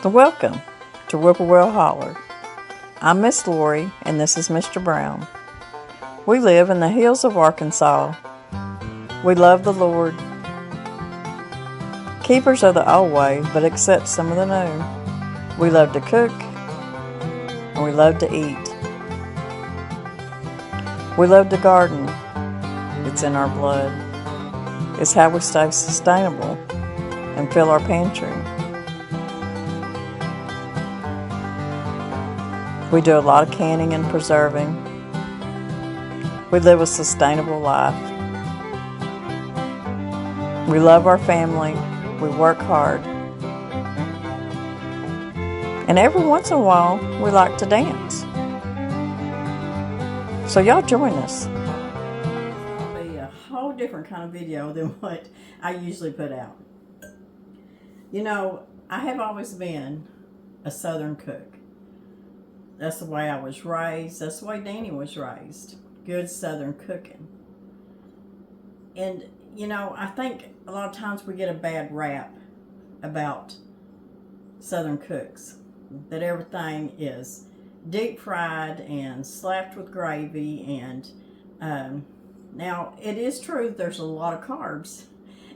Welcome to Whippoorwillholler. I'm Miss Lori and this is Mr. Brown. We live in the hills of Arkansas. We love the Lord. Keepers of the old way, but accept some of the new. We love to cook and we love to eat. We love to garden. It's in our blood. It's how we stay sustainable and fill our pantry. We do a lot of canning and preserving. We live a sustainable life. We love our family. We work hard. And every once in a while, we like to dance. So y'all join us. It'll be a whole different kind of video than what I usually put out. You know, I have always been a Southern cook. That's the way I was raised. That's the way Danny was raised. Good Southern cooking. And, you know, I think a lot of times we get a bad rap about Southern cooks. That everything is deep fried and slapped with gravy. And now, it is true that there's a lot of carbs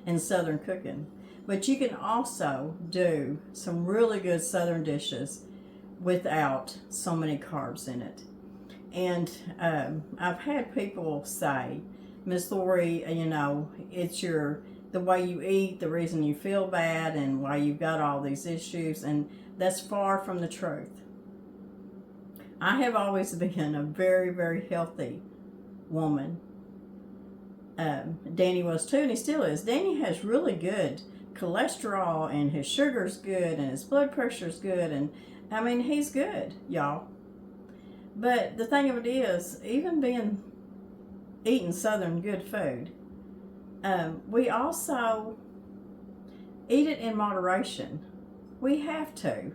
in Southern cooking. But you can also do some really good Southern dishes without so many carbs in it. And I've had people say, Miss Lori, you know, it's the way you eat, the reason you feel bad, and why you've got all these issues, and that's far from the truth. I have always been a very, very healthy woman. Danny was too, and he still is. Danny has really good cholesterol, and his sugar's good, and his blood pressure's good, and I mean, he's good, y'all. But the thing of it is, even eating Southern good food, we also eat it in moderation. We have to,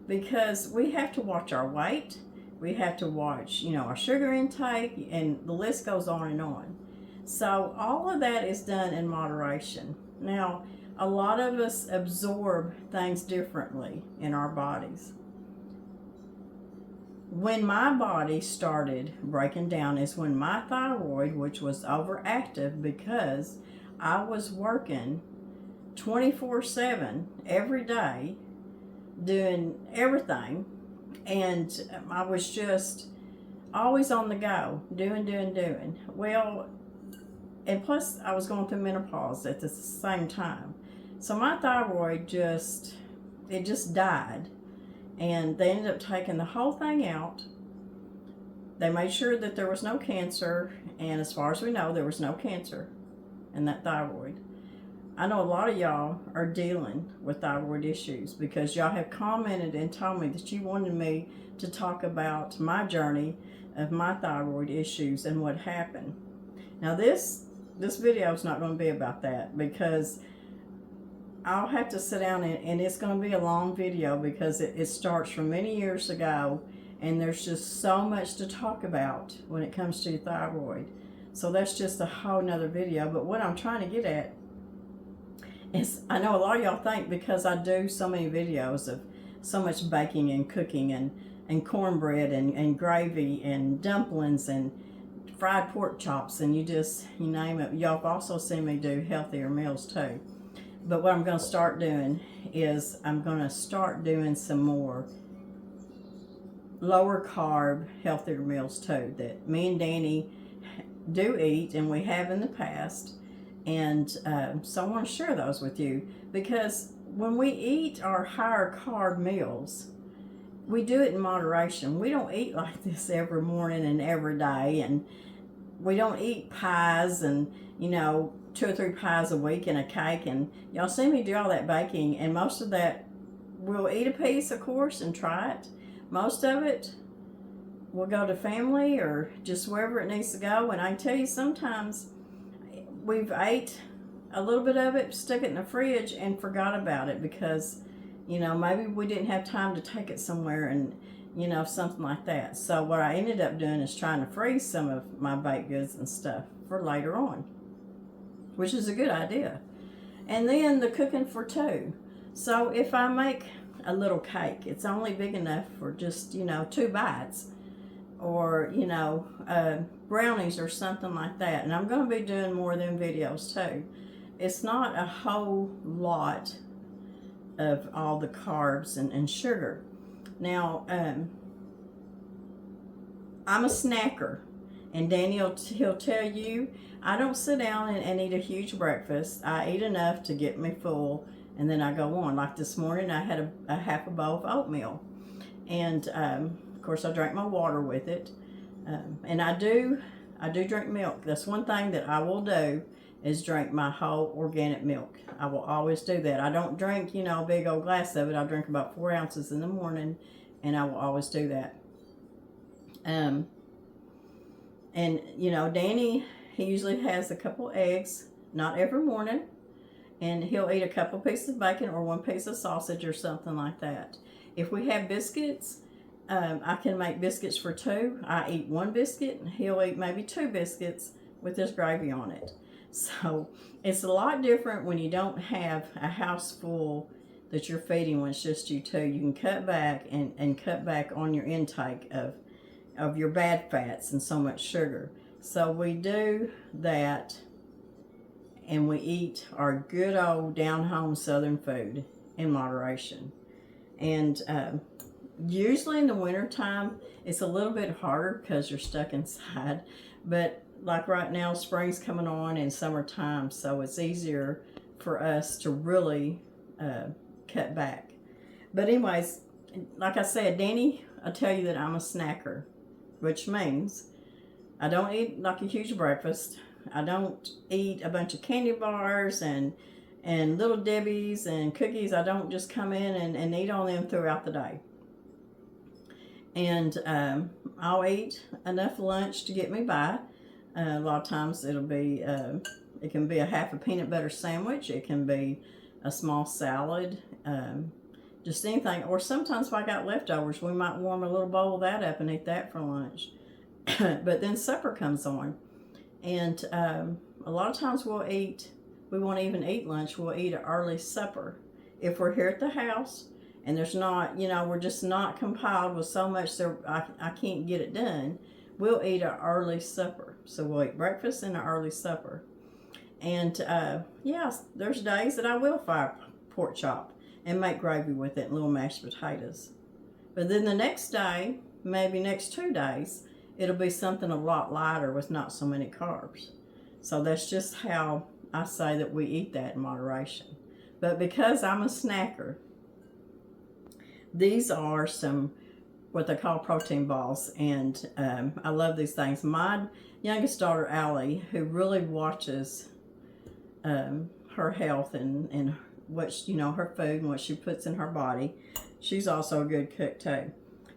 because we have to watch our weight. We have to watch, you know, our sugar intake, and the list goes on and on. So all of that is done in moderation. Now, a lot of us absorb things differently in our bodies. When my body started breaking down is when my thyroid, which was overactive because I was working 24/7 every day doing everything, and I was just always on the go, doing. Well, and plus I was going through menopause at the same time. So my thyroid just died. And they ended up taking the whole thing out. They made sure that there was no cancer, and as far as we know, there was no cancer in that thyroid. I know a lot of y'all are dealing with thyroid issues because y'all have commented and told me that you wanted me to talk about my journey of my thyroid issues and what happened. Now this video is not going to be about that, because I'll have to sit down and it's going to be a long video because it starts from many years ago, and there's just so much to talk about when it comes to thyroid. So that's just a whole nother video. But what I'm trying to get at is, I know a lot of y'all think because I do so many videos of so much baking and cooking and cornbread and gravy and dumplings and fried pork chops, and you name it. Y'all have also seen me do healthier meals too. But what I'm going to start doing is I'm going to start doing some more lower carb, healthier meals too, that me and Danny do eat and we have in the past. And so I want to share those with you, because when we eat our higher carb meals, we do it in moderation. We don't eat like this every morning and every day, and we don't eat pies and, you know, 2 or 3 pies a week and a cake, and y'all see me do all that baking, and most of that we'll eat a piece, of course, and try it. Most of it will go to family or just wherever it needs to go. And I can tell you, sometimes we've ate a little bit of it, stuck it in the fridge, and forgot about it because, you know, maybe we didn't have time to take it somewhere, and, you know, something like that. So what I ended up doing is trying to freeze some of my baked goods and stuff for later on, which is a good idea. And then the cooking for two. So if I make a little cake. It's only big enough for just, 2 bites, or, brownies or something like that. And I'm going to be doing more of them videos too. It's not a whole lot of all the carbs and sugar. Now, I'm a snacker, and Danny he'll tell you, I don't sit down and eat a huge breakfast. I eat enough to get me full, and then I go on. Like this morning, I had a half a bowl of oatmeal, and of course I drank my water with it. And I do drink milk. That's one thing that I will do, is drink my whole organic milk. I will always do that. I don't drink, a big old glass of it. I drink about 4 ounces in the morning, and I will always do that. And Danny, he usually has a couple eggs, not every morning, and he'll eat a couple pieces of bacon or 1 piece of sausage or something like that. If we have biscuits, I can make biscuits for 2. I eat 1 biscuit, and he'll eat maybe 2 biscuits with this gravy on it. So it's a lot different when you don't have a house full that you're feeding when it's just you two. You can cut back and cut back on your intake of your bad fats and so much sugar. So we do that, and we eat our good old down-home Southern food in moderation. And usually in the wintertime, it's a little bit harder because you're stuck inside. But like right now, spring's coming on and summertime, so it's easier for us to really cut back. But anyways, like I said, Danny, I tell you that I'm a snacker, which means I don't eat like a huge breakfast. I don't eat a bunch of candy bars and Little Debbie's and cookies. I don't just come in and eat on them throughout the day. And I'll eat enough lunch to get me by. A lot of times it'll be, it can be a half a peanut butter sandwich. It can be a small salad, just anything. Or sometimes if I got leftovers, we might warm a little bowl of that up and eat that for lunch. But then supper comes on. And a lot of times we won't even eat lunch. We'll eat an early supper. If we're here at the house and there's not, we're just not compiled with so much so I can't get it done, we'll eat an early supper. So we'll eat breakfast and an early supper. And yes, there's days that I will fry pork chop and make gravy with it and little mashed potatoes. But then the next day, maybe next 2 days, it'll be something a lot lighter with not so many carbs. So that's just how I say that we eat that in moderation. But because I'm a snacker, these are some what they call protein balls, and I love these things. My youngest daughter, Allie, who really watches her health and what her food and what she puts in her body, she's also a good cook too.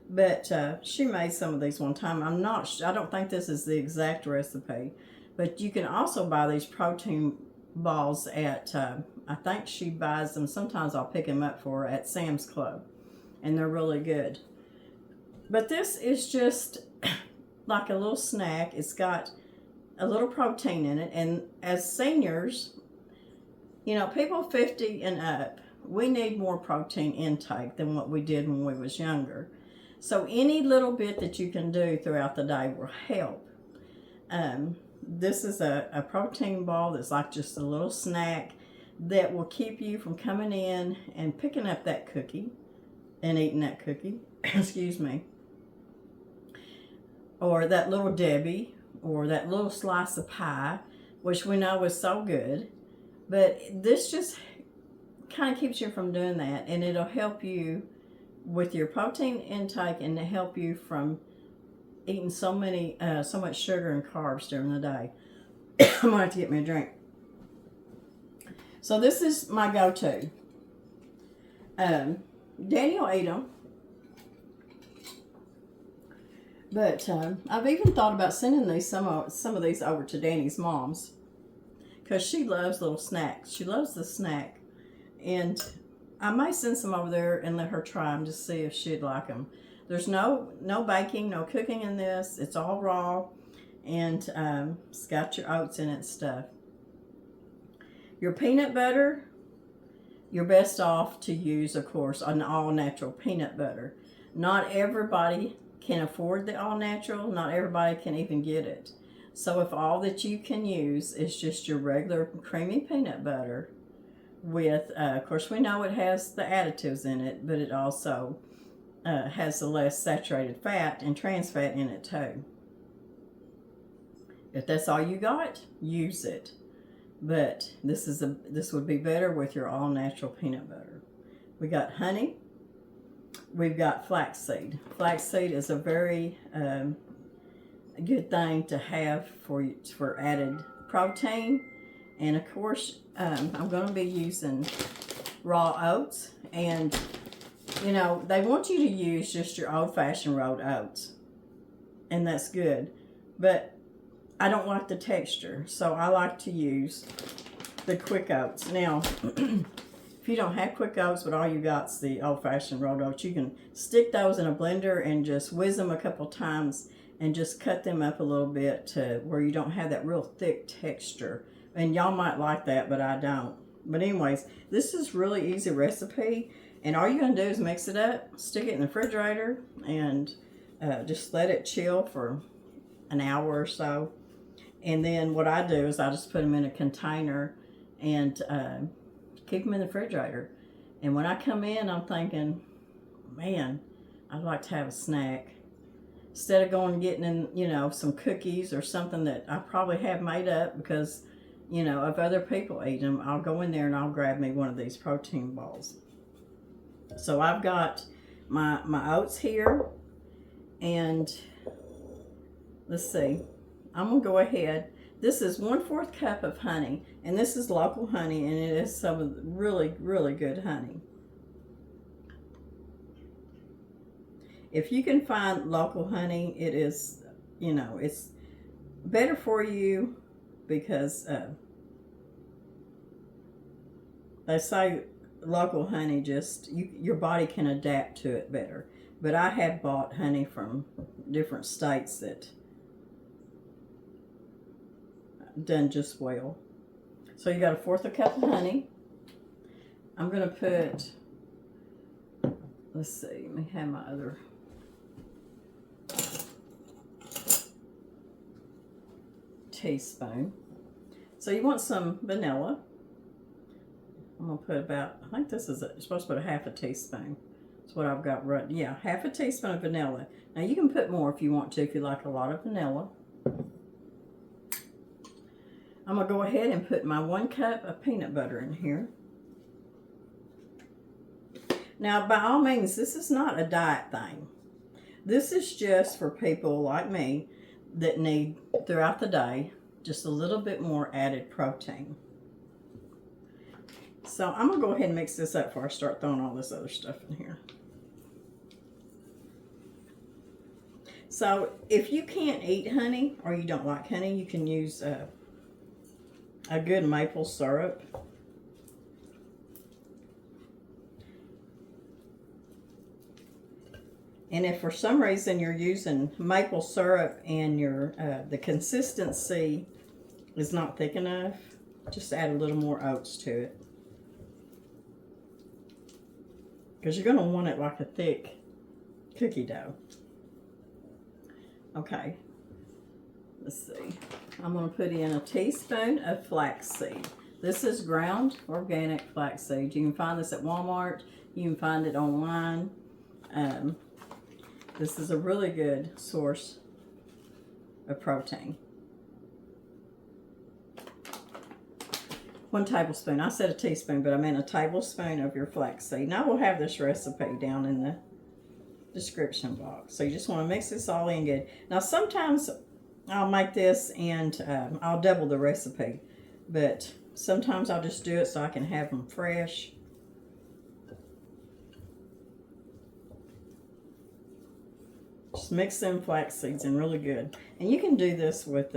But she made some of these one time. I don't think this is the exact recipe, but you can also buy these protein balls at, I think she buys them, sometimes I'll pick them up for her at Sam's Club, and they're really good. But this is just like a little snack. It's got a little protein in it, and as seniors, people 50 and up, we need more protein intake than what we did when we was younger. So any little bit that you can do throughout the day will help. This is a protein ball that's like just a little snack that will keep you from coming in and picking up that cookie and eating that cookie, excuse me, or that Little Debbie, or that little slice of pie, which we know is so good. But this just kind of keeps you from doing that, and it'll help you with your protein intake and to help you from eating so much sugar and carbs during the day. I'm going to have to get me a drink. So this is my go-to. Danny will eat them. But I've even thought about sending these some of these over to Danny's mom's, because she loves little snacks. She loves the snack. And I may send some over there and let her try them, just see if she'd like them. There's no baking, no cooking in this. It's all raw, and it's got your oats in it and stuff. Your peanut butter, you're best off to use, of course, an all-natural peanut butter. Not everybody can afford the all-natural. Not everybody can even get it. So if all that you can use is just your regular creamy peanut butter with, of course, we know it has the additives in it, but it also has the less saturated fat and trans fat in it too. If that's all you got, use it. But this would be better with your all-natural peanut butter. We got honey. We've got flaxseed. Flaxseed is a very good thing to have for added protein. And of course, I'm going to be using raw oats. And, you know, they want you to use just your old-fashioned rolled oats. And that's good. But I don't like the texture, so I like to use the quick oats. Now, if you don't have quick oats, but all you got's the old-fashioned rolled oats, you can stick those in a blender and just whiz them a couple times and just cut them up a little bit to where you don't have that real thick texture. And y'all might like that, but I don't. But anyways, this is really easy recipe, and all you're going to do is mix it up, stick it in the refrigerator, and just let it chill for an hour or so. And then what I do is I just put them in a container and keep them in the refrigerator. And when I come in, I'm thinking, man, I'd like to have a snack. Instead of going and getting in, you know, some cookies or something that I probably have made up because, you know, if other people eat them, I'll go in there and I'll grab me one of these protein balls. So I've got my oats here, and let's see. I'm going to go ahead. This is 1/4 cup of honey, and this is local honey, and it is some of the really, really good honey. If you can find local honey, it is, you know, it's better for you because they say local honey just, your body can adapt to it better. But I have bought honey from different states that done just well. So you got 1/4 cup of honey. I'm going to put, let's see, let me have my other teaspoon. So you want some vanilla. I'm going to put about, I think this is, you're supposed to put a 1/2 teaspoon. That's what I've got right, yeah, 1/2 teaspoon of vanilla. Now you can put more if you want to, if you like a lot of vanilla. I'm going to go ahead and put my 1 cup of peanut butter in here. Now, by all means, this is not a diet thing. This is just for people like me that need, throughout the day, just a little bit more added protein. So I'm going to go ahead and mix this up before I start throwing all this other stuff in here. So if you can't eat honey or you don't like honey, you can use a good maple syrup. And if for some reason you're using maple syrup and your the consistency is not thick enough, just add a little more oats to it. Because you're going to want it like a thick cookie dough. Okay, let's see. I'm going to put in a teaspoon of flaxseed. This is ground organic flaxseed. You can find this at Walmart. You can find it online. This is a really good source of protein. 1 tablespoon. I said a teaspoon, but I meant a tablespoon of your flaxseed. Now we'll have this recipe down in the description box. So you just want to mix this all in good. Now sometimes I'll make this and I'll double the recipe, but sometimes I'll just do it so I can have them fresh. Just mix them flax seeds in really good. And you can do this with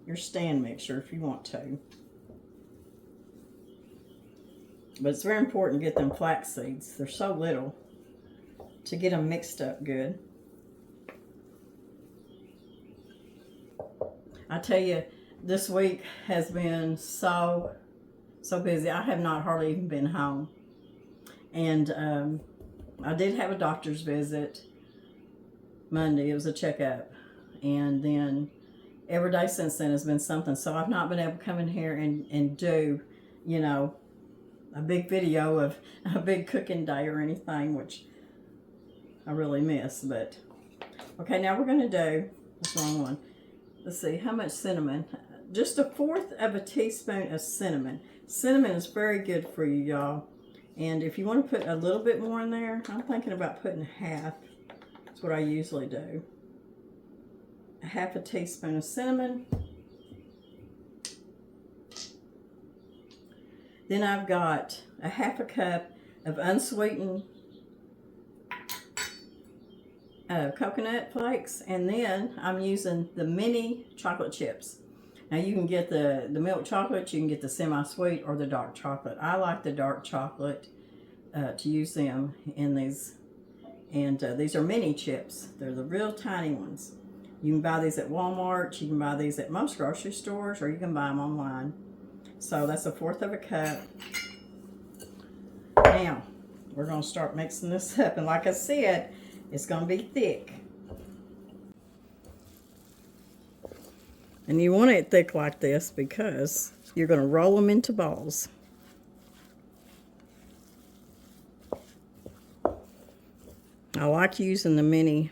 your stand mixer if you want to. But it's very important to get them flax seeds. They're so little, to get them mixed up good. I tell you, this week has been so so busy. I have not hardly even been home. And I did have a doctor's visit Monday. It was a checkup. And then every day since then has been something. So I've not been able to come in here and do, you know, a big video of a big cooking day or anything, which I really miss. But okay, now we're going to do, that's the wrong one. Let's see, how much cinnamon? Just 1/4 of a teaspoon of cinnamon. Cinnamon is very good for you, y'all. And if you want to put a little bit more in there, I'm thinking about putting half. That's what I usually do. 1/2 teaspoon of cinnamon. Then I've got 1/2 cup of unsweetened coconut flakes, and then I'm using the mini chocolate chips. Now you can get the milk chocolate, you can get the semi-sweet or the dark chocolate. I like the dark chocolate to use them in these, and these are mini chips. They're the real tiny ones. You can buy these at Walmart, you can buy these at most grocery stores, or you can buy them online. So that's 1/4 cup. Now, we're going to start mixing this up. And like I said, it's going to be thick. And you want it thick like this because you're going to roll them into balls. I like using the mini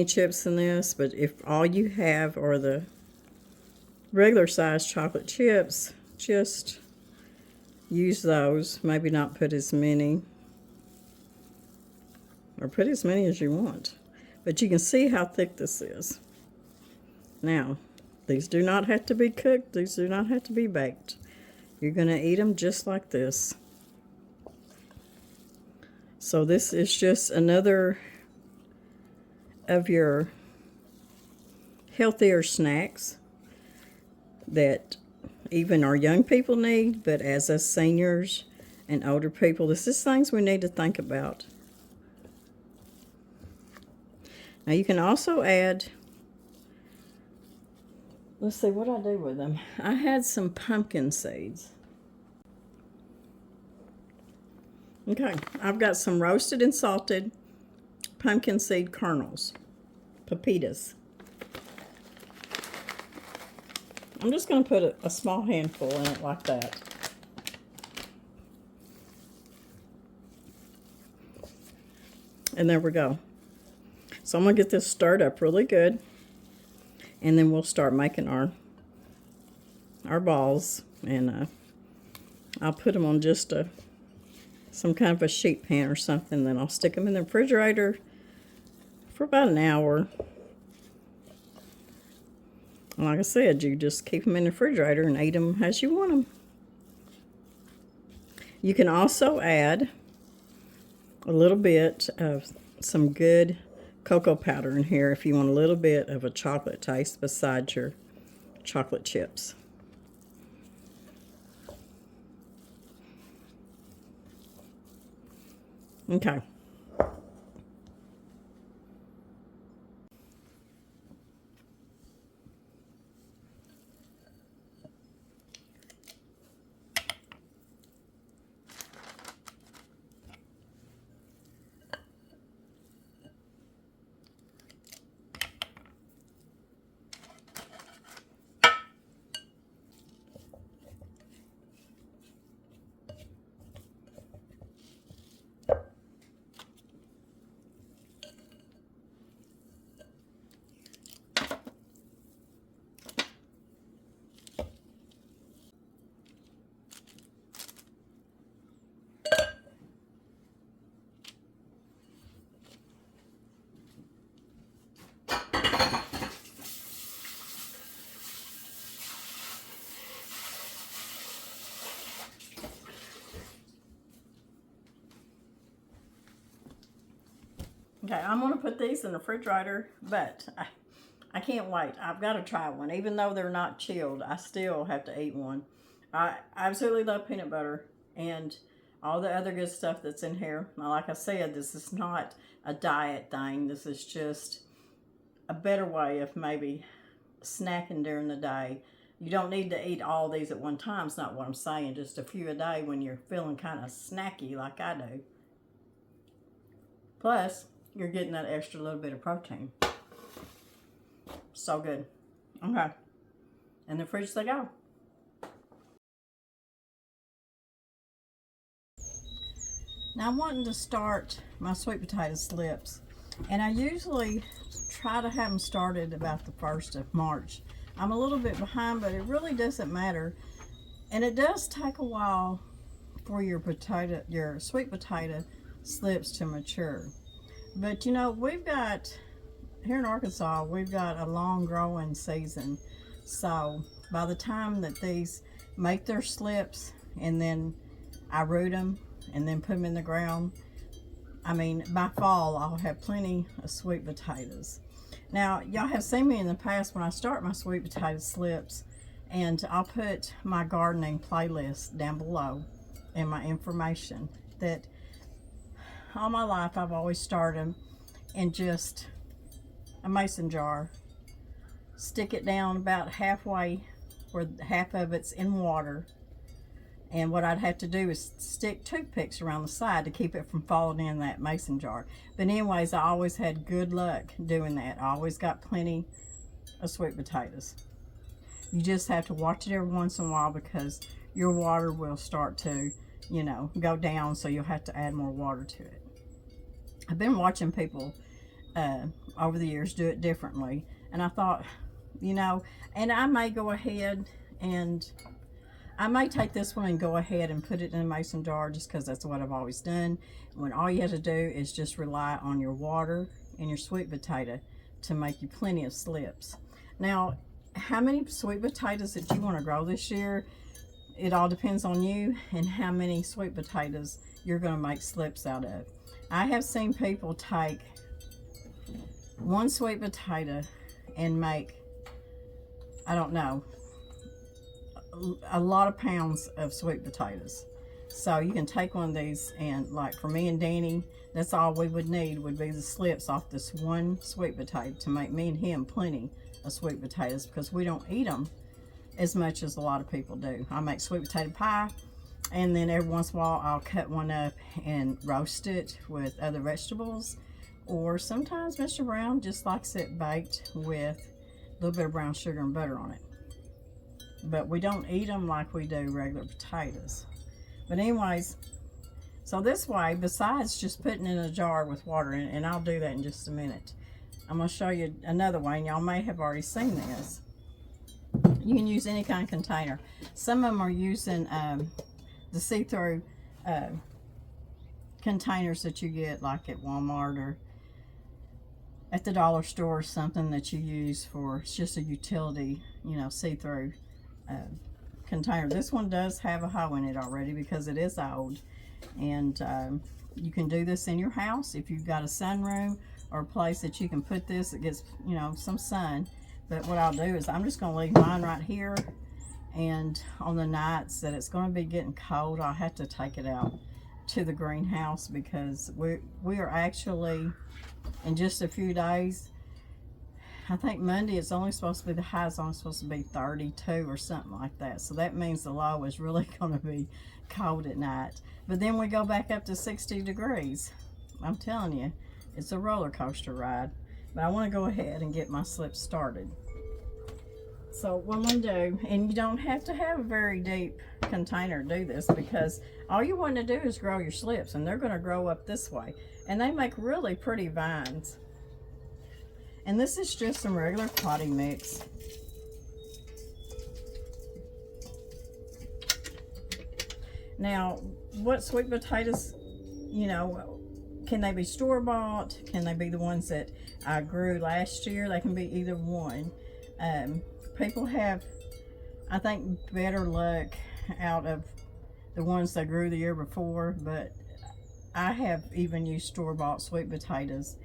chips in this, but if all you have are the regular size chocolate chips, just use those. Maybe not put as many, or put as many as you want. But you can see how thick this is. Now, these do not have to be cooked. These do not have to be baked. You're going to eat them just like this. So this is just another of your healthier snacks that even our young people need, but as us seniors and older people, this is things we need to think about. Now you can also add, let's see what I do with them. I had some pumpkin seeds. Okay, I've got some roasted and salted pumpkin seed kernels, pepitas. I'm just going to put a small handful in it like that. And there we go. So I'm going to get this stirred up really good. And then we'll start making our balls. And I'll put them on just some kind of a sheet pan or something. Then I'll stick them in the refrigerator for about an hour. And like I said, you just keep them in the refrigerator and eat them as you want them. You can also add a little bit of some good cocoa powder in here if you want a little bit of a chocolate taste beside your chocolate chips. Okay. Okay, I'm going to put these in the refrigerator, but I can't wait. I've got to try one. Even though they're not chilled, I still have to eat one. I absolutely love peanut butter and all the other good stuff that's in here. Now, like I said, this is not a diet thing. This is just a better way of maybe snacking during the day. You don't need to eat all these at one time. It's not what I'm saying. Just a few a day when you're feeling kind of snacky like I do. Plus, you're getting that extra little bit of protein. So good. Okay. In the fridge they go. Now I'm wanting to start my sweet potato slips, and I usually try to have them started about the 1st of March. I'm a little bit behind, but it really doesn't matter, and it does take a while for your sweet potato slips to mature. But you know, we've got here in Arkansas, we've got a long growing season, so by the time that these make their slips and then I root them and then put them in the ground, I mean, by fall I'll have plenty of sweet potatoes. Now, y'all have seen me in the past when I start my sweet potato slips, and I'll put my gardening playlist down below in my information, that all my life I've always started them in just a mason jar, stick it down about halfway where half of it's in water, and what I'd have to do is stick toothpicks around the side to keep it from falling in that mason jar. But anyways, I always had good luck doing that. I always got plenty of sweet potatoes. You just have to watch it every once in a while, because your water will start to, you know, go down, so you'll have to add more water to it. I've been watching people over the years do it differently, and I thought, you know, and I may go ahead and I may take this one and go ahead and put it in a mason jar, just because that's what I've always done, when all you have to do is just rely on your water and your sweet potato to make you plenty of slips. Now, how many sweet potatoes that you want to grow this year, it all depends on you and how many sweet potatoes you're going to make slips out of. I have seen people take one sweet potato and make, I don't know, a lot of pounds of sweet potatoes. So you can take one of these, and like for me and Danny, that's all we would need, would be the slips off this one sweet potato to make me and him plenty of sweet potatoes, because we don't eat them as much as a lot of people do. I make sweet potato pie, and then every once in a while I'll cut one up and roast it with other vegetables, or sometimes Mr. Brown just likes it baked with a little bit of brown sugar and butter on it. But we don't eat them like we do regular potatoes. But anyways, so this way, besides just putting it in a jar with water in it, and I'll do that in just a minute, I'm going to show you another way, and y'all may have already seen this. You can use any kind of container. Some of them are using the see-through containers that you get like at Walmart or at the dollar store, or something that you use for, it's just a utility, you know, see-through container. This one does have a hole in it already because it is old, and you can do this in your house if you've got a sunroom or a place that you can put this that gets, you know, some sun. But what I'll do is I'm just going to leave mine right here, and on the nights that it's going to be getting cold, I'll have to take it out to the greenhouse, because we are actually, in just a few days, I think Monday it's only supposed to be, the high is only supposed to be 32 or something like that. So that means the low is really going to be cold at night. But then we go back up to 60 degrees. I'm telling you, it's a roller coaster ride. But I want to go ahead and get my slips started. So what I'm going to do, and you don't have to have a very deep container to do this, because all you want to do is grow your slips, and they're going to grow up this way. And they make really pretty vines. And this is just some regular potting mix. Now, what sweet potatoes, you know, can they be store-bought? Can they be the ones that I grew last year? They can be either one. People have, I think, better luck out of the ones they grew the year before, but I have even used store-bought sweet potatoes,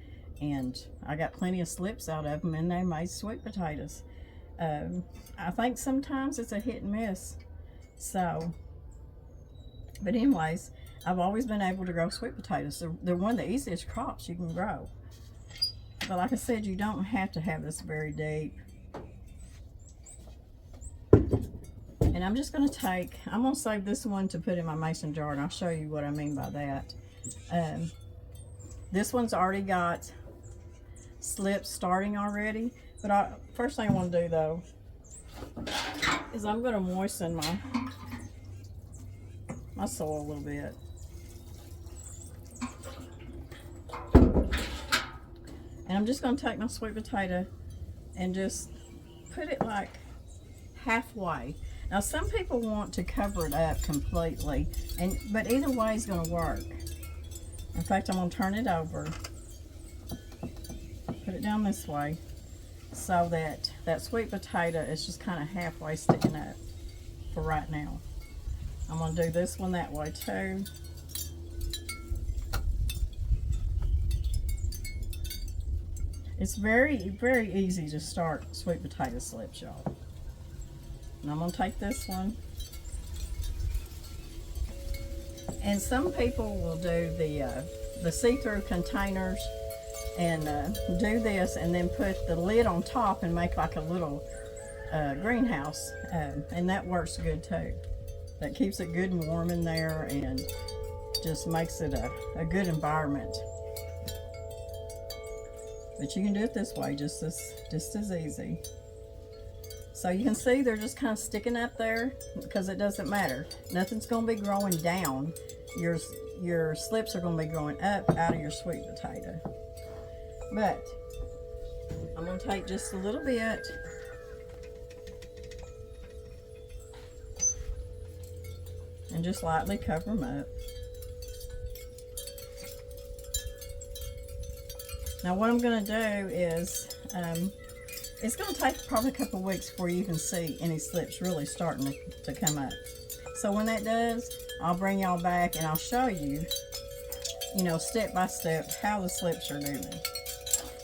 and I got plenty of slips out of them, and they made sweet potatoes. I think sometimes it's a hit and miss. So, but anyways, I've always been able to grow sweet potatoes. They're one of the easiest crops you can grow. But like I said, you don't have to have this very deep. And I'm just going to I'm going to save this one to put in my mason jar, and I'll show you what I mean by that. This one's already got slips starting already, but first thing I want to do though is I'm going to moisten my soil a little bit. And I'm just going to take my sweet potato and just put it like halfway. Now some people want to cover it up completely, but either way is going to work. In fact, I'm going to turn it over, put it down this way, so that sweet potato is just kind of halfway sticking up for right now. I'm going to do this one that way too. It's very, very easy to start sweet potato slips, y'all. And I'm going to take this one. And some people will do the see-through containers and do this and then put the lid on top and make like a little greenhouse. And that works good too. That keeps it good and warm in there and just makes it a good environment. But you can do it this way, just as easy. So you can see they're just kind of sticking up there because it doesn't matter. Nothing's going to be growing down. Your slips are going to be growing up out of your sweet potato. But I'm going to take just a little bit and just lightly cover them up. Now what I'm going to do is, it's going to take probably a couple weeks before you can see any slips really starting to come up. So when that does, I'll bring y'all back and I'll show you, step by step how the slips are doing.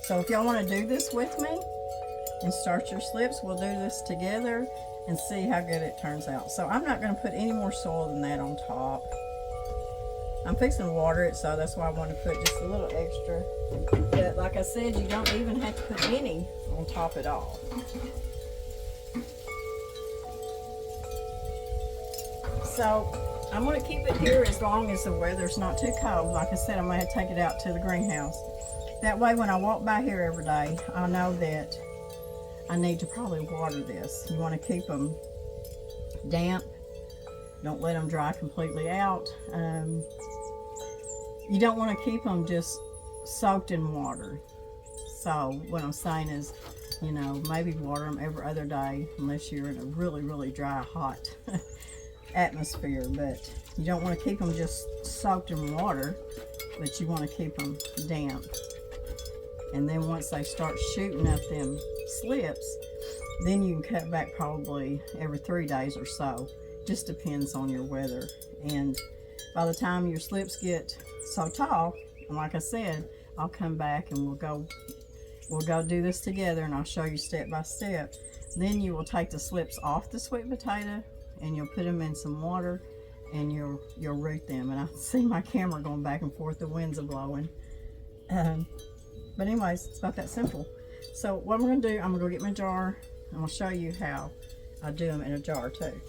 So if y'all want to do this with me and start your slips, we'll do this together and see how good it turns out. So I'm not going to put any more soil than that on top. I'm fixing to water it, so that's why I want to put just a little extra. But like I said, you don't even have to put any on top at all. So I'm going to keep it here as long as the weather's not too cold. Like I said, I'm going to take it out to the greenhouse. That way when I walk by here every day, I know that I need to probably water this. You want to keep them damp. Don't let them dry completely out. You don't want to keep them just soaked in water. So what I'm saying is, maybe water them every other day unless you're in a really, really dry, hot atmosphere. But you don't want to keep them just soaked in water, but you want to keep them damp. And then once they start shooting up them slips, then you can cut back probably every 3 days or so. Just depends on your weather. And by the time your slips get so tall, and like I said, I'll come back and we'll go do this together and I'll show you step by step. Then you will take the slips off the sweet potato and you'll put them in some water and you'll root them. And I see my camera going back and forth, the winds are blowing. But anyways, it's about that simple. So what I'm going to do, I'm going to go get my jar and I'll show you how I do them in a jar too.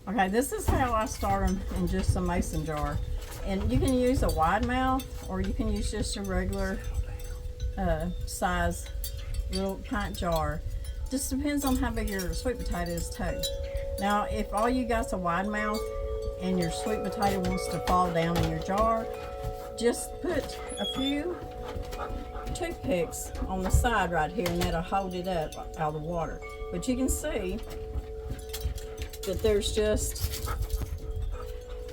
Okay, this is how I start them in just a mason jar. And you can use a wide mouth or you can use just a regular size little pint jar. Just depends on how big your sweet potato is too. Now, if all you got's a wide mouth and your sweet potato wants to fall down in your jar, just put a few toothpicks on the side right here and that'll hold it up out of the water. But you can see that there's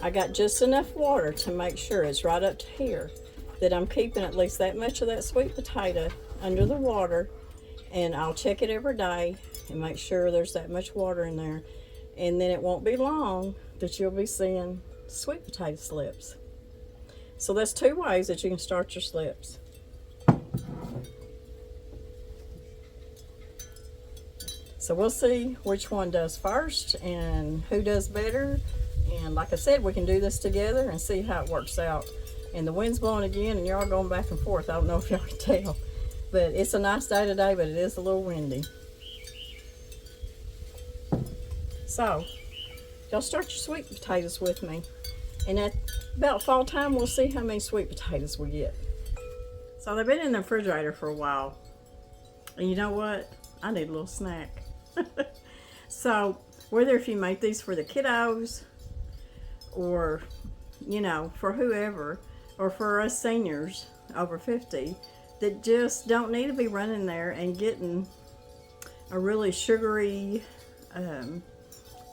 I got just enough water to make sure it's right up to here, that I'm keeping at least that much of that sweet potato under the water, and I'll check it every day and make sure there's that much water in there, and then it won't be long that you'll be seeing sweet potato slips. So that's 2 ways that you can start your slips. So we'll see which one does first and who does better. And like I said, we can do this together and see how it works out. And the wind's blowing again and y'all going back and forth. I don't know if y'all can tell. But it's a nice day today, but it is a little windy. So, y'all start your sweet potatoes with me. And at about fall time, we'll see how many sweet potatoes we get. So they've been in the refrigerator for a while. And you know what? I need a little snack. So, whether if you make these for the kiddos, or, you know, for whoever, or for us seniors over 50, that just don't need to be running there and getting a really sugary,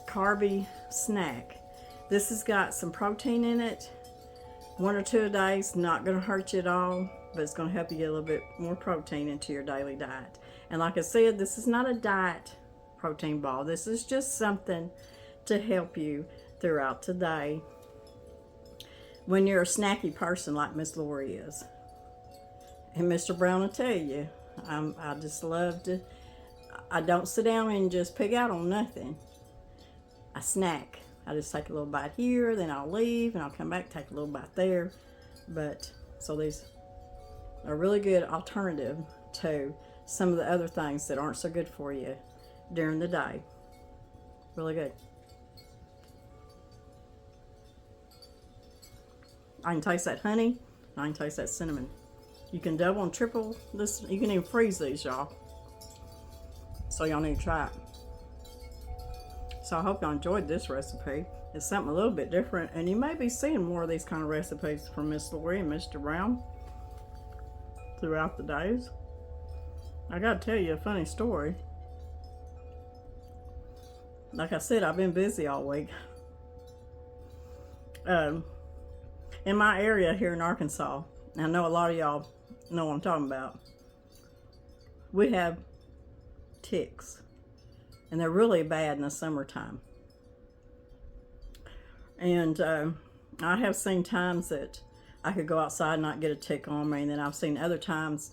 carby snack. This has got some protein in it. 1 or 2 a day is not going to hurt you at all, but it's going to help you get a little bit more protein into your daily diet. And like I said, this is not a diet protein ball. This is just something to help you throughout the day when you're a snacky person like Miss Lori is. And Mr. Brown will tell you, I just love to, I don't sit down and just pig out on nothing. I snack. I just take a little bite here, then I'll leave, and I'll come back, take a little bite there. But, so these are a really good alternative to some of the other things that aren't so good for you during the day. Really good. I can taste that honey, and I can taste that cinnamon. You can double and triple this. You can even freeze these, y'all. So y'all need to try it. So I hope y'all enjoyed this recipe. It's something a little bit different, and you may be seeing more of these kind of recipes from Miss Lori and Mr. Brown throughout the days. I gotta tell you a funny story. Like I said, I've been busy all week. In my area here in Arkansas, and I know a lot of y'all know what I'm talking about, we have ticks, and they're really bad in the summertime. And I have seen times that I could go outside and not get a tick on me, and then I've seen other times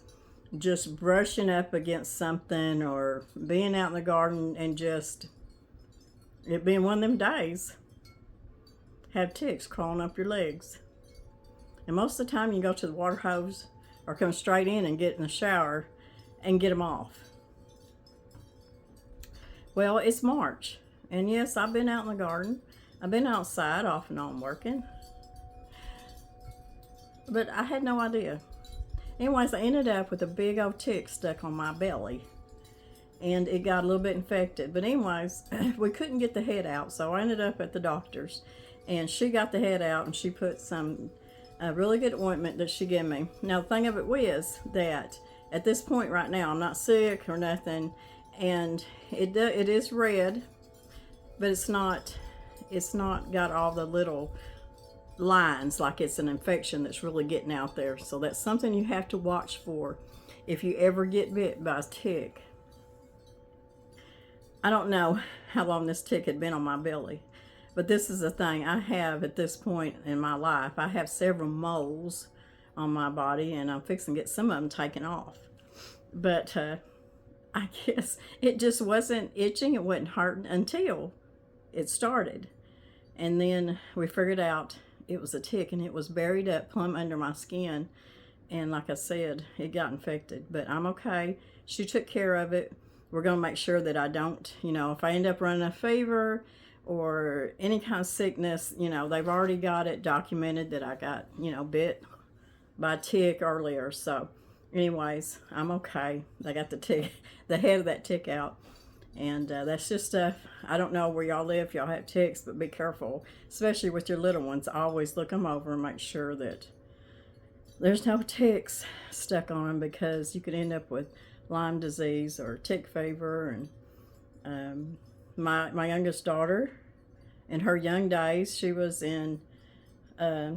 just brushing up against something or being out in the garden and just it being one of them days, have ticks crawling up your legs. And most of the time you go to the water hose or come straight in and get in the shower and get them off. Well, it's March, and yes, I've been out in the garden. I've been outside off and on working, but I had no idea. Anyways, I ended up with a big old tick stuck on my belly, and it got a little bit infected. But anyways, we couldn't get the head out, so I ended up at the doctor's, and she got the head out, and she put some really good ointment that she gave me. Now, the thing of it was that at this point right now, I'm not sick or nothing, and it is red, but it's not got all the little lines like it's an infection that's really getting out there. So that's something you have to watch for if you ever get bit by a tick. I don't know how long this tick had been on my belly, but this is the thing I have at this point in my life. I have several moles on my body, and I'm fixing to get some of them taken off. But I guess it just wasn't itching, it wasn't hurting until it started. And then we figured out it was a tick, and it was buried up plumb under my skin. And like I said, it got infected, but I'm okay. She took care of it. We're going to make sure that I don't, you know, if I end up running a fever or any kind of sickness, you know, they've already got it documented that I got, you know, bit by a tick earlier. So anyways, I'm okay. I got the tick, the head of that tick out. And that's just stuff. I don't know where y'all live, if y'all have ticks, but be careful, especially with your little ones. Always look them over and make sure that there's no ticks stuck on them, because you could end up with Lyme disease or tick fever. And my youngest daughter, in her young days, she was in, I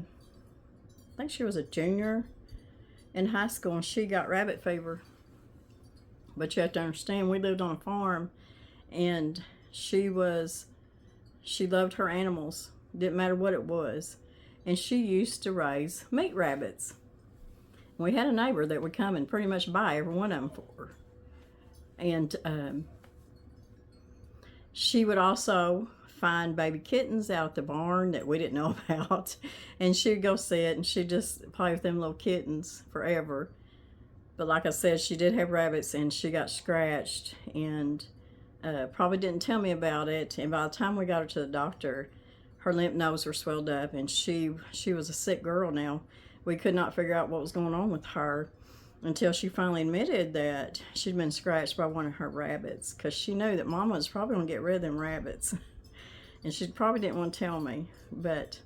think she was a junior in high school, and she got rabbit fever. But you have to understand, we lived on a farm, and she loved her animals. Didn't matter what it was. And she used to raise meat rabbits. We had a neighbor that would come and pretty much buy every one of them for her. And she would also find baby kittens out at the barn that we didn't know about. And she'd go sit, and she'd just play with them little kittens forever. But like I said, she did have rabbits, and she got scratched, and probably didn't tell me about it, and by the time we got her to the doctor, her lymph nodes were swelled up, and she was a sick girl now. We could not figure out what was going on with her until she finally admitted that she'd been scratched by one of her rabbits, because she knew that Mama was probably going to get rid of them rabbits. And she probably didn't want to tell me, but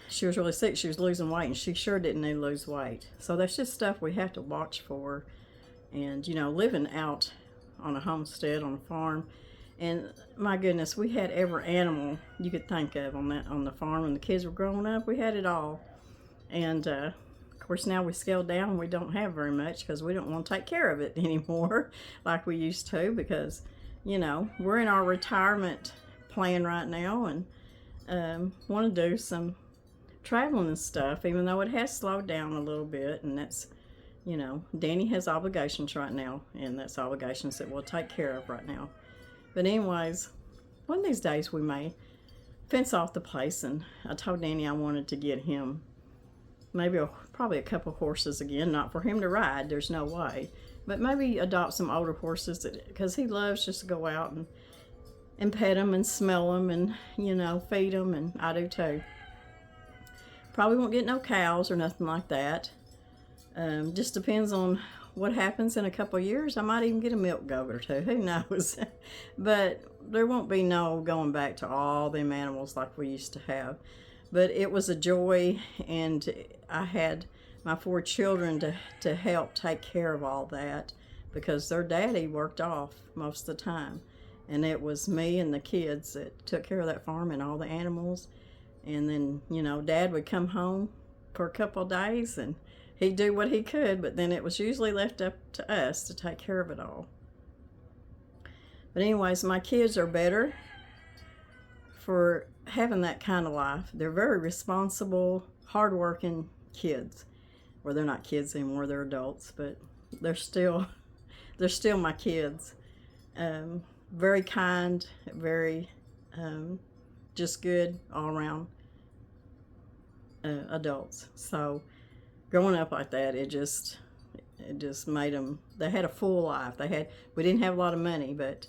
she was really sick. She was losing weight, and she sure didn't need to lose weight. So that's just stuff we have to watch for. And, you know, living out on a homestead, on a farm, and my goodness, we had every animal you could think of on the farm. When the kids were growing up, we had it all. And of course now we scaled down, and we don't have very much because we don't want to take care of it anymore like we used to, because, you know, we're in our retirement plan right now, and want to do some traveling and stuff, even though it has slowed down a little bit. And that's, you know, Danny has obligations right now, and that's obligations that we'll take care of right now. But anyways, one of these days we may fence off the place, and I told Danny I wanted to get him maybe probably a couple horses again, not for him to ride, there's no way, but maybe adopt some older horses, because he loves just to go out and pet them and smell them and, you know, feed them, and I do too. Probably won't get no cows or nothing like that. Just depends on what happens in a couple of years. I might even get a milk goat or two, who knows. But there won't be no going back to all them animals like we used to have. But it was a joy, and I had my 4 children to help take care of all that, because their daddy worked off most of the time, and it was me and the kids that took care of that farm and all the animals. And then, you know, Dad would come home for a couple of days, and he'd do what he could, but then it was usually left up to us to take care of it all. But anyways, my kids are better for having that kind of life. They're very responsible, hardworking kids. Well, they're not kids anymore, they're adults, but they're still my kids. Very kind, very just good all around adults. So growing up like that, it just made them, they had a full life. We didn't have a lot of money, but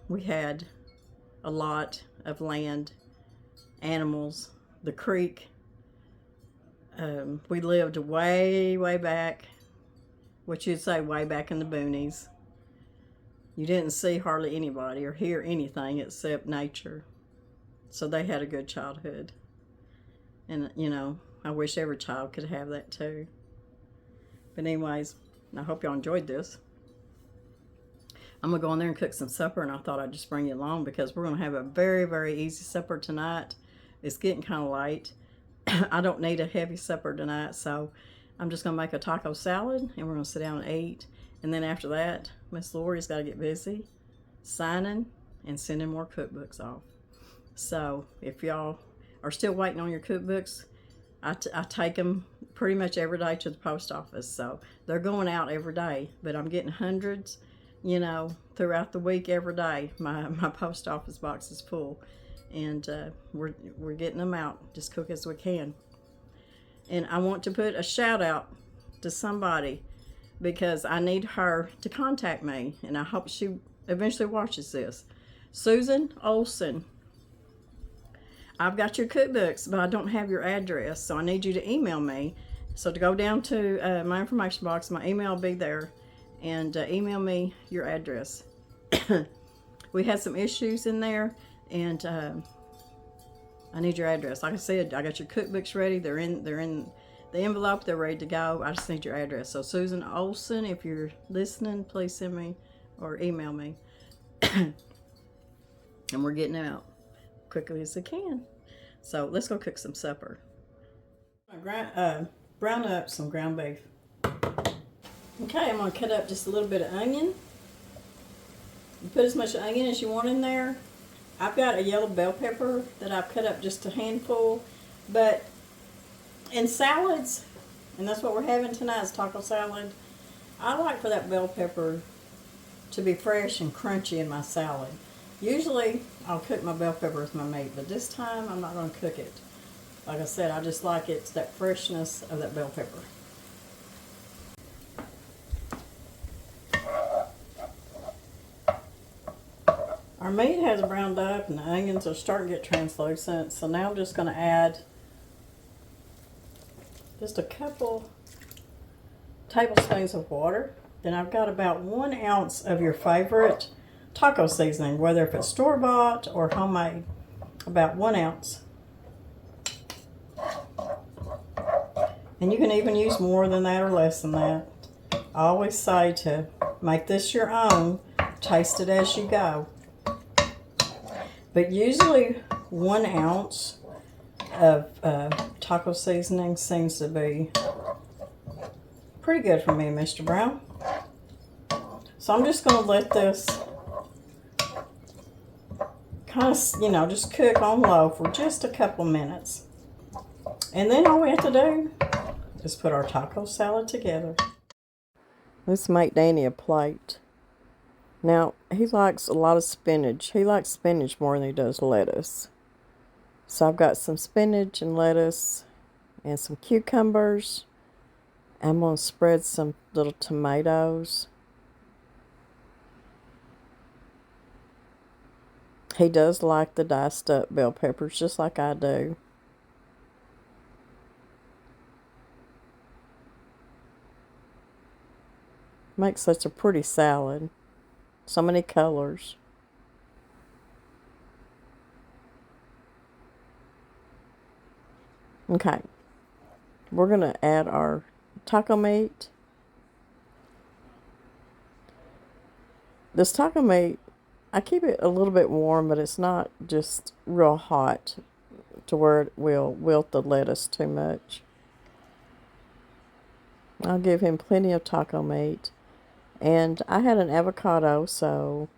we had a lot of land, animals, the creek. We lived way, way back, what you'd say way back in the boonies. You didn't see hardly anybody or hear anything except nature. So they had a good childhood. And, you know, I wish every child could have that too. But anyways, I hope y'all enjoyed this. I'm going to go in there and cook some supper, and I thought I'd just bring you along because we're going to have a very, very easy supper tonight. It's getting kind of late. I don't need a heavy supper tonight, so I'm just going to make a taco salad, and we're going to sit down and eat. And then after that, Miss Lori's got to get busy signing and sending more cookbooks off. So if y'all are still waiting on your cookbooks, I take them pretty much every day to the post office. So they're going out every day, but I'm getting hundreds, you know, throughout the week every day. My post office box is full, and we're getting them out just quick as we can. And I want to put a shout out to somebody because I need her to contact me, and I hope she eventually watches this. Susan Olson. I've got your cookbooks, but I don't have your address, so I need you to email me. So to go down to my information box, my email will be there, and email me your address. We had some issues in there, and I need your address. Like I said, I got your cookbooks ready. They're in the envelope. They're ready to go. I just need your address. So Susan Olson, if you're listening, please send me or email me. And we're getting them out quickly as I can. So let's go cook some supper. Brown up some ground beef. Okay, I'm going to cut up just a little bit of onion. You put as much onion as you want in there. I've got a yellow bell pepper that I've cut up just a handful, but in salads, and that's what we're having tonight is taco salad, I like for that bell pepper to be fresh and crunchy in my salad. Usually I'll cook my bell pepper with my meat, but this time I'm not going to cook it. Like I said, I just like it, that freshness of that bell pepper. Our meat has browned up and the onions are starting to get translucent. So now I'm just going to add just a couple tablespoons of water. Then I've got about 1 ounce of your favorite taco seasoning, whether if it's store-bought or homemade, about 1 ounce. And you can even use more than that or less than that. I always say to make this your own, taste it as you go. But usually 1 ounce of taco seasoning seems to be pretty good for me, Mr. Brown. So I'm just going to let this kind of, just cook on low for just a couple of minutes. And then all we have to do is put our taco salad together. Let's make Danny a plate. Now, he likes a lot of spinach. He likes spinach more than he does lettuce. So I've got some spinach and lettuce and some cucumbers. I'm going to spread some little tomatoes. He does like the diced up bell peppers just like I do. Makes such a pretty salad. So many colors. Okay. We're going to add our taco meat. This taco meat, I keep it a little bit warm, but it's not just real hot to where it will wilt the lettuce too much. I'll give him plenty of taco meat. And I had an avocado, so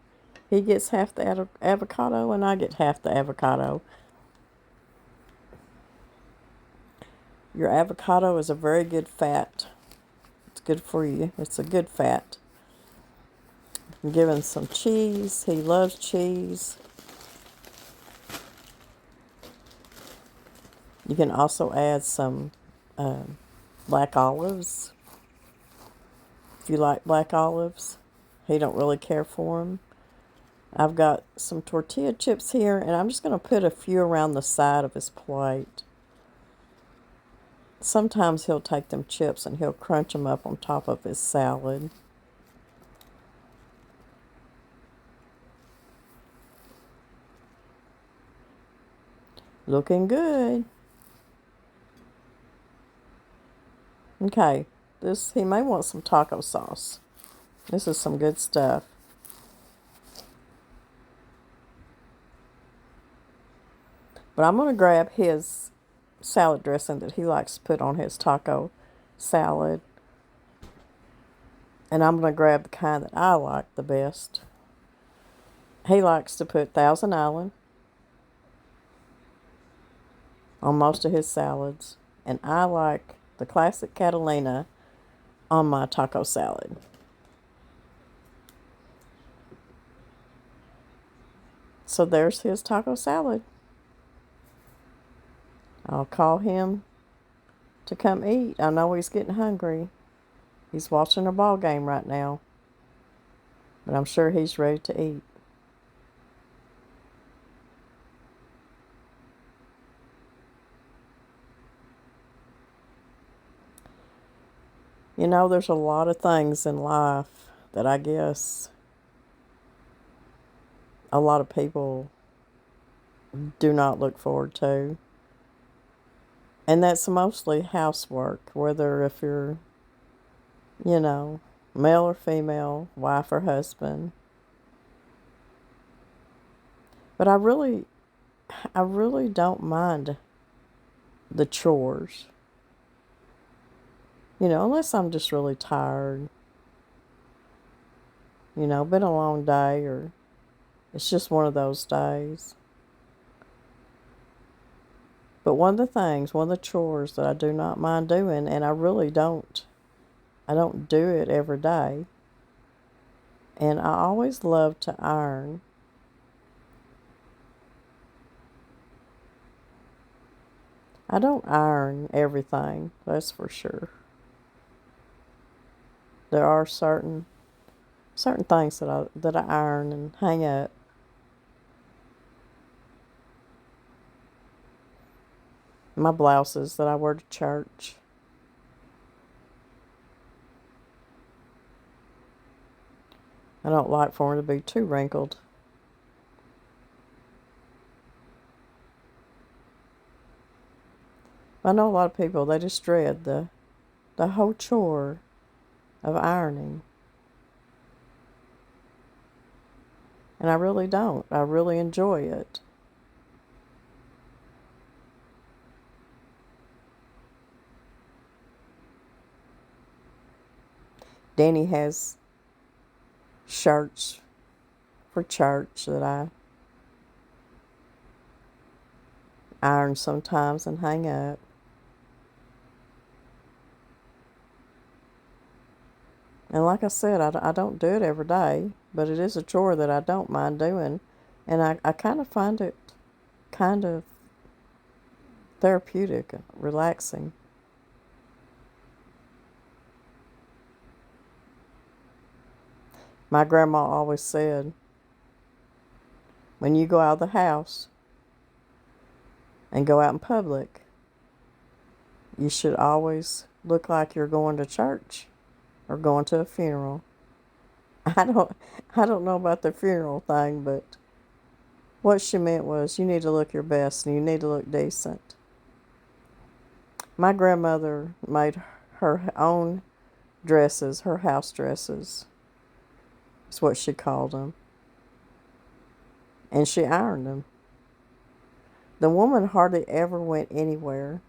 he gets half the avocado and I get half the avocado. Your avocado is a very good fat. It's good for you. It's a good fat. I'm giving some cheese. He loves cheese. You can also add some black olives. If you like black olives, he don't really care for them. I've got some tortilla chips here, and I'm just going to put a few around the side of his plate. Sometimes he'll take them chips and he'll crunch them up on top of his salad. Looking good. Okay. He may want some taco sauce. This is some good stuff. But I'm going to grab his salad dressing that he likes to put on his taco salad. And I'm going to grab the kind that I like the best. He likes to put Thousand Island on most of his salads. And I like the classic Catalina on my taco salad. So there's his taco salad. I'll call him to come eat. I know he's getting hungry. He's watching a ball game right now. But I'm sure he's ready to eat. There's a lot of things in life that I guess a lot of people do not look forward to. And that's mostly housework, whether if you're, male or female, wife or husband. But I really don't mind the chores. Unless I'm just really tired. Been a long day or it's just one of those days. But one of the chores that I do not mind doing, and I don't do it every day. And I always love to iron. I don't iron everything, that's for sure. There are certain things that I iron and hang up. my blouses that I wear to church. I don't like for them to be too wrinkled. I know a lot of people, they just dread the whole chore of ironing. And I really don't. I really enjoy it. Danny has shirts for church that I iron sometimes and hang up. And like I said, I don't do it every day, but it is a chore that I don't mind doing. And I kind of find it kind of therapeutic, relaxing. My grandma always said, when you go out of the house and go out in public, you should always look like you're going to church or going to a funeral. I don't know about the funeral thing, but what she meant was you need to look your best and you need to look decent. My grandmother made her own dresses, her house dresses. Is what she called them. And she ironed them. The woman hardly ever went anywhere.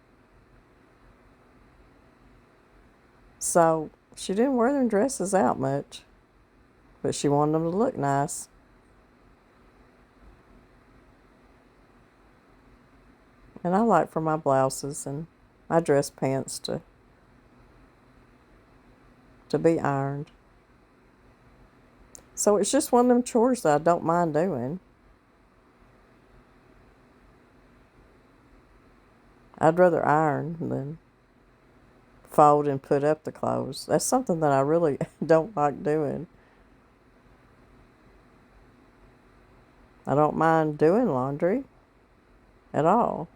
So she didn't wear them dresses out much. But she wanted them to look nice. And I like for my blouses and my dress pants to be ironed. So it's just one of them chores that I don't mind doing. I'd rather iron than fold and put up the clothes. That's something that I really don't like doing. I don't mind doing laundry at all.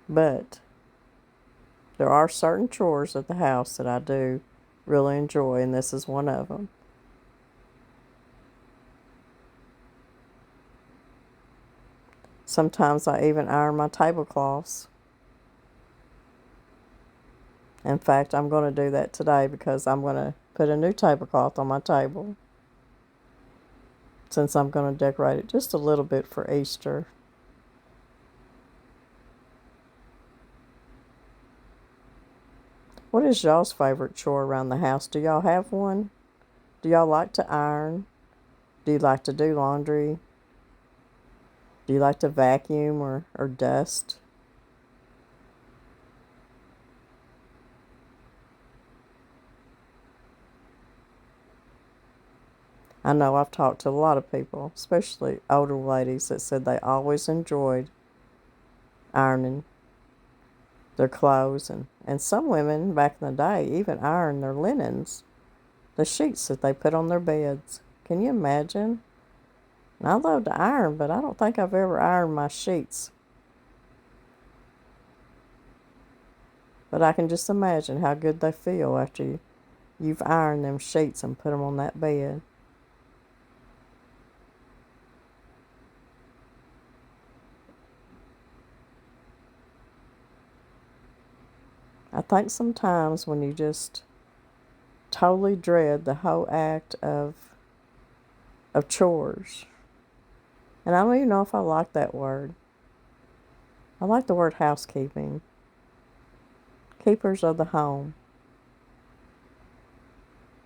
But there are certain chores at the house that I do really enjoy, and this is one of them. Sometimes I even iron my tablecloths. In fact, I'm going to do that today because I'm going to put a new tablecloth on my table, since I'm going to decorate it just a little bit for Easter. What is y'all's favorite chore around the house? Do y'all have one? Do y'all like to iron? Do you like to do laundry? Do you like to vacuum or dust? I know I've talked to a lot of people, especially older ladies, that said they always enjoyed ironing their clothes. And some women back in the day even ironed their linens, the sheets that they put on their beds. Can you imagine? And I love to iron, but I don't think I've ever ironed my sheets. But I can just imagine how good they feel after you've ironed them sheets and put them on that bed. I think sometimes when you just totally dread the whole act of chores, and I don't even know if I like that word. I like the word housekeeping. Keepers of the home.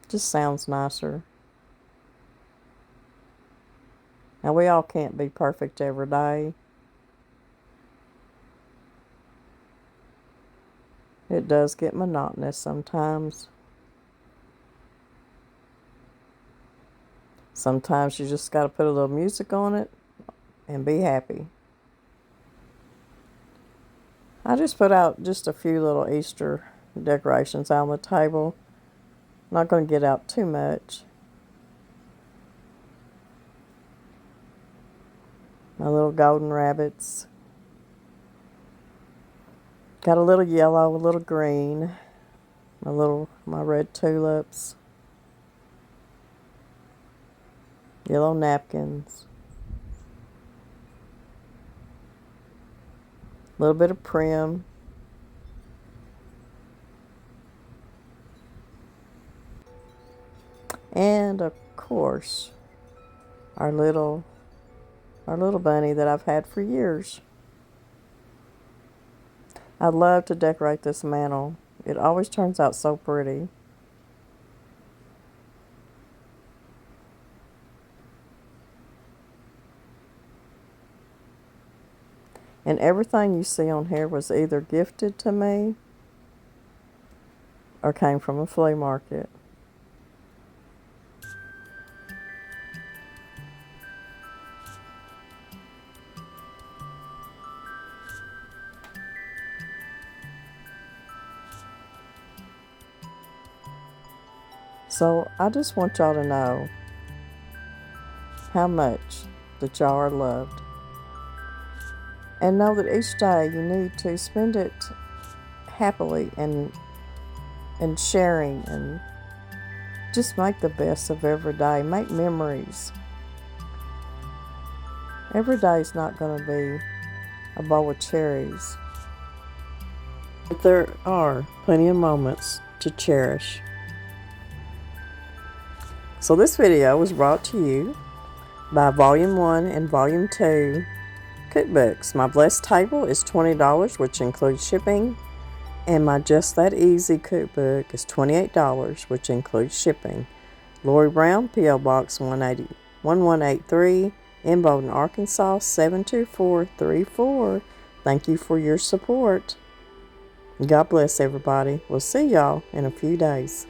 Just sounds nicer. Now, we all can't be perfect every day. It does get monotonous sometimes. Sometimes you just got to put a little music on it and be happy. I just put out just a few little Easter decorations out on the table. I'm not going to get out too much. My little golden rabbits. Got a little yellow, a little green, my red tulips, yellow napkins, a little bit of prim, and of course our little bunny that I've had for years. I love to decorate this mantle. It always turns out so pretty. And everything you see on here was either gifted to me or came from a flea market. So I just want y'all to know how much that y'all are loved. And know that each day you need to spend it happily and sharing, and just make the best of every day. Make memories. Every day is not going to be a bowl of cherries. But there are plenty of moments to cherish. So this video was brought to you by Volume 1 and Volume 2 cookbooks. My Blessed Table is $20, which includes shipping. And my Just That Easy cookbook is $28, which includes shipping. Lori Brown, P.O. Box 1183, Imboden, Arkansas 72434. Thank you for your support. God bless everybody. We'll see y'all in a few days.